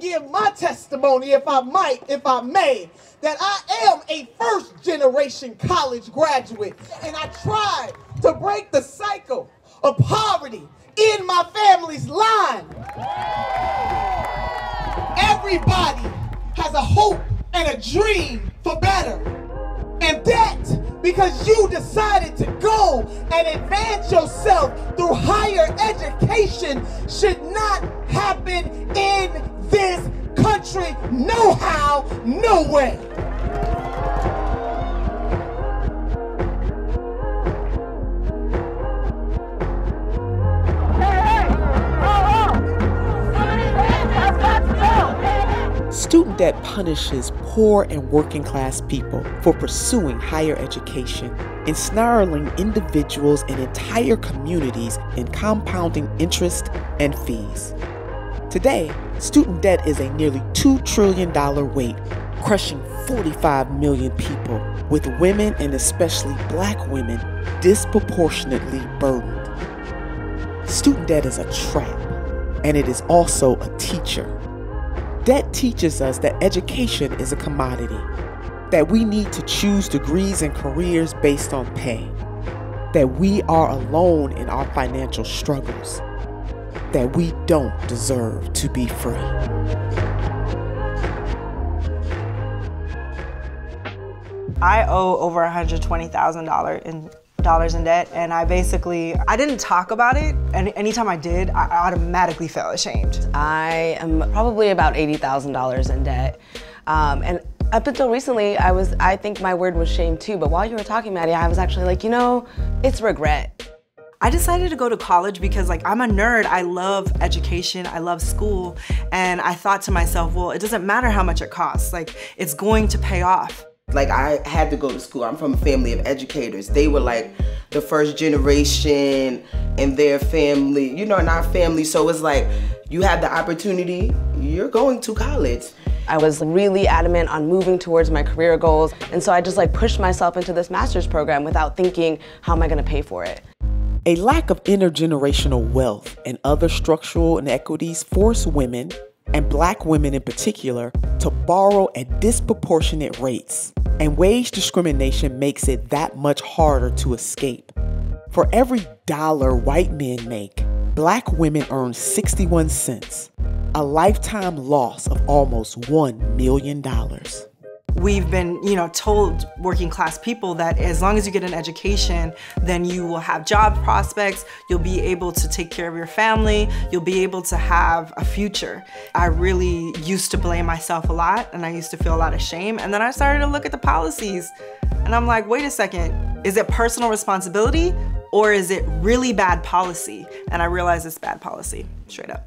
give my testimony, if I may, that I am a first-generation college graduate, and I tried to break the cycle of poverty in my family's line. Everybody has a hope and a dream for better. And that, because you decided to go and advance yourself through higher education, should not happen in this country. No how, no way. Student debt punishes poor and working class people for pursuing higher education, ensnaring individuals and entire communities in compounding interest and fees. Today, student debt is a nearly $2 trillion weight, crushing 45 million people, with women and especially Black women disproportionately burdened. Student debt is a trap, and it is also a teacher. Debt teaches us that education is a commodity, that we need to choose degrees and careers based on pay, that we are alone in our financial struggles, that we don't deserve to be free. I owe over $120,000 in debt, and I didn't talk about it, and anytime I did, I automatically felt ashamed. I am probably about $80,000 in debt, and up until recently, I think my word was shame too, but while you were talking, Maddie, I was actually like, you know, it's regret. I decided to go to college because I'm a nerd. I love education, I love school, and I thought to myself, well, it doesn't matter how much it costs, it's going to pay off. I had to go to school. I'm from a family of educators. They were the first generation in their family, in our family. So it's you had the opportunity, you're going to college. I was really adamant on moving towards my career goals. And so I just pushed myself into this master's program without thinking, how am I gonna pay for it? A lack of intergenerational wealth and other structural inequities force women, and Black women in particular, to borrow at disproportionate rates. And wage discrimination makes it that much harder to escape. For every dollar white men make, Black women earn 61 cents, a lifetime loss of almost $1 million. We've been, told working class people that as long as you get an education, then you will have job prospects, you'll be able to take care of your family, you'll be able to have a future. I really used to blame myself a lot, and I used to feel a lot of shame, and then I started to look at the policies, and I'm like, wait a second, is it personal responsibility, or is it really bad policy? And I realized it's bad policy, straight up.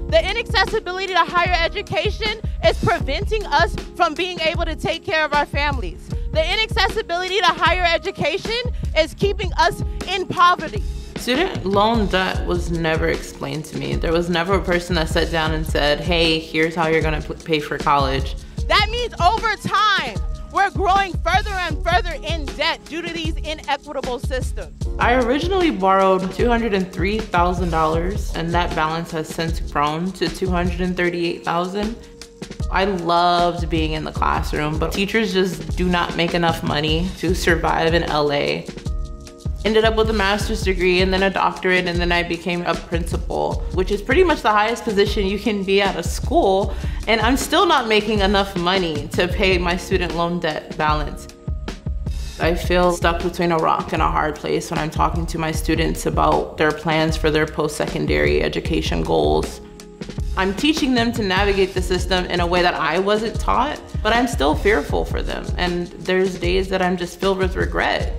The inaccessibility to higher education is preventing us from being able to take care of our families. The inaccessibility to higher education is keeping us in poverty. Student loan debt was never explained to me. There was never a person that sat down and said, hey, here's how you're gonna pay for college. That means over time, we're growing further and further in debt due to these inequitable systems. I originally borrowed $203,000, and that balance has since grown to $238,000. I loved being in the classroom, but teachers just do not make enough money to survive in LA. Ended up with a master's degree and then a doctorate, and then I became a principal, which is pretty much the highest position you can be at a school, and I'm still not making enough money to pay my student loan debt balance. I feel stuck between a rock and a hard place when I'm talking to my students about their plans for their post-secondary education goals. I'm teaching them to navigate the system in a way that I wasn't taught, but I'm still fearful for them, and there's days that I'm just filled with regret.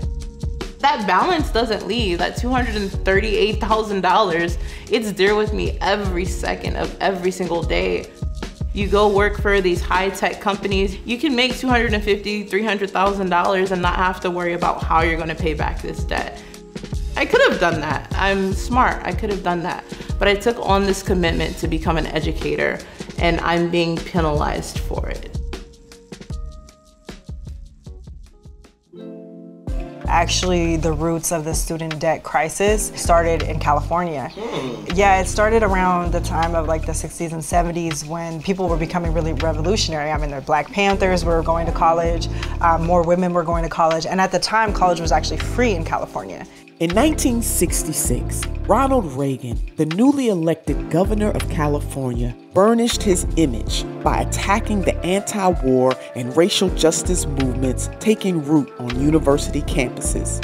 That balance doesn't leave, that $238,000, it's there with me every second of every single day. You go work for these high-tech companies, you can make $250,000, $300,000 and not have to worry about how you're gonna pay back this debt. I could have done that. I'm smart, I could have done that. But I took on this commitment to become an educator, and I'm being penalized for it. actually the roots of the student debt crisis started in California. Yeah, it started around the time of like the 60s and 70s when people were becoming really revolutionary. I mean, the Black Panthers were going to college, more women were going to college, and at the time, college was actually free in California. In 1966, Ronald Reagan, the newly elected governor of California, burnished his image by attacking the anti-war and racial justice movements taking root on university campuses.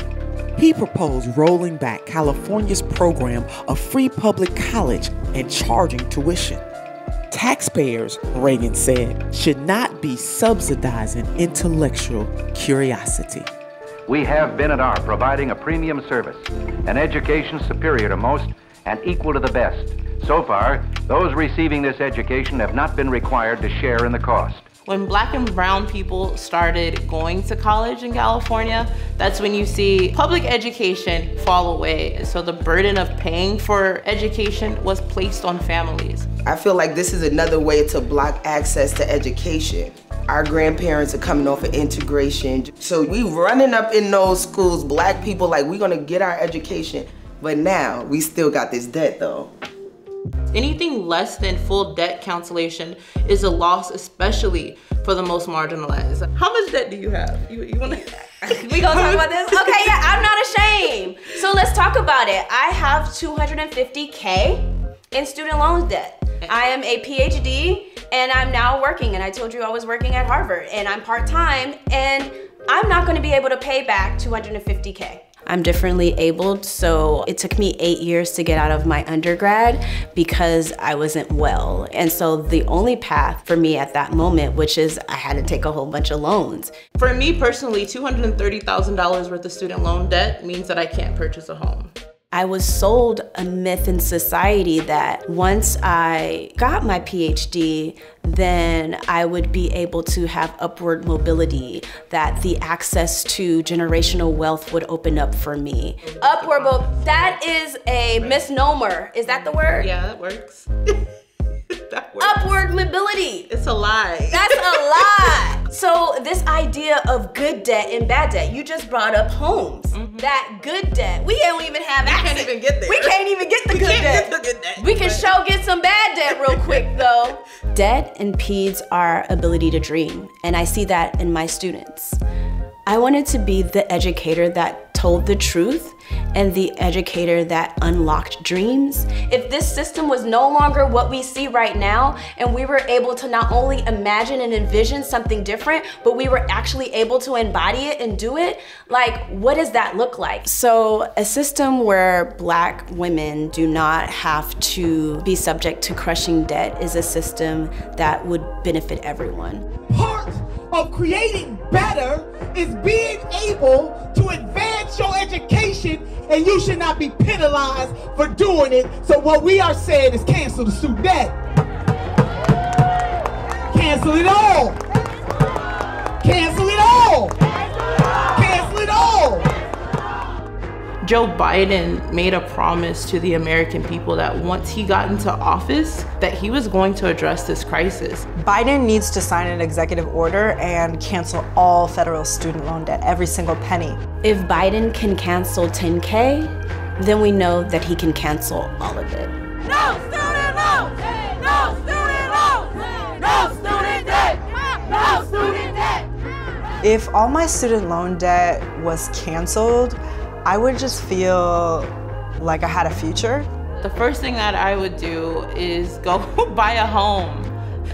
He proposed rolling back California's program of free public college and charging tuition. Taxpayers, Reagan said, should not be subsidizing intellectual curiosity. We have been and are providing a premium service, an education superior to most and equal to the best. So far, those receiving this education have not been required to share in the cost. When Black and brown people started going to college in California, that's when you see public education fall away. So the burden of paying for education was placed on families. I feel like this is another way to block access to education. Our grandparents are coming off of integration. So we running up in those schools, Black people, like we're gonna get our education. But now we still got this debt though. Anything less than full debt cancellation is a loss, especially for the most marginalized. How much debt do you have? You wanna? We gonna talk about this? Okay, yeah, I'm not ashamed. So let's talk about it. I have $250K in student loan debt. I am a PhD and I'm now working, and I told you I was working at Harvard, and I'm part-time, and I'm not gonna be able to pay back $250K. I'm differently abled, so it took me 8 years to get out of my undergrad because I wasn't well. And so the only path for me at that moment, which is I had to take a whole bunch of loans. For me personally, $230,000 worth of student loan debt means that I can't purchase a home. I was sold a myth in society that once I got my PhD, then I would be able to have upward mobility, that the access to generational wealth would open up for me. Upward mobility, that is a misnomer. Is that the word? Yeah, that works. That works. Upward mobility. It's a lie. That's a lie. So this idea of good debt and bad debt, you just brought up homes. That good debt, we don't even have access. We can't even get there. We can't even get the good debt. Get the good debt. We can get some bad debt real quick though. Debt impedes our ability to dream, and I see that in my students. I wanted to be the educator that told the truth and the educator that unlocked dreams. If this system was no longer what we see right now, and we were able to not only imagine and envision something different, but we were actually able to embody it and do it, like, what does that look like? So a system where Black women do not have to be subject to crushing debt is a system that would benefit everyone. Part of creating better is being able to advance your education, and you should not be penalized for doing it. So what we are saying is cancel the student debt. Cancel it all. Cancel it all. Cancel it all. Joe Biden made a promise to the American people that once he got into office, that he was going to address this crisis. Biden needs to sign an executive order and cancel all federal student loan debt, every single penny. If Biden can cancel 10K, then we know that he can cancel all of it. No student loans! No student loans! No student debt! No student debt! If all my student loan debt was canceled, I would just feel like I had a future. The first thing that I would do is go buy a home.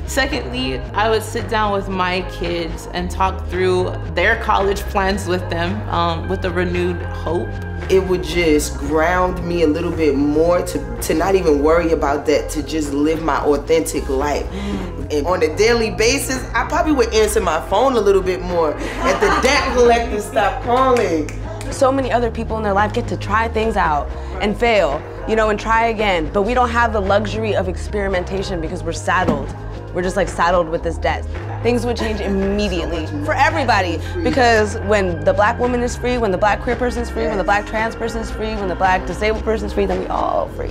Secondly, I would sit down with my kids and talk through their college plans with them with a renewed hope. It would just ground me a little bit more to not even worry about that, to just live my authentic life. And on a daily basis, I probably would answer my phone a little bit more if the debt collector stopped calling. So many other people in their life get to try things out and fail, you know, and try again. But we don't have the luxury of experimentation because we're saddled. We're just like saddled with this debt. Things would change immediately for everybody, because when the Black woman is free, when the Black queer person is free, when the Black trans person is free, when the Black disabled person is free, then we all free.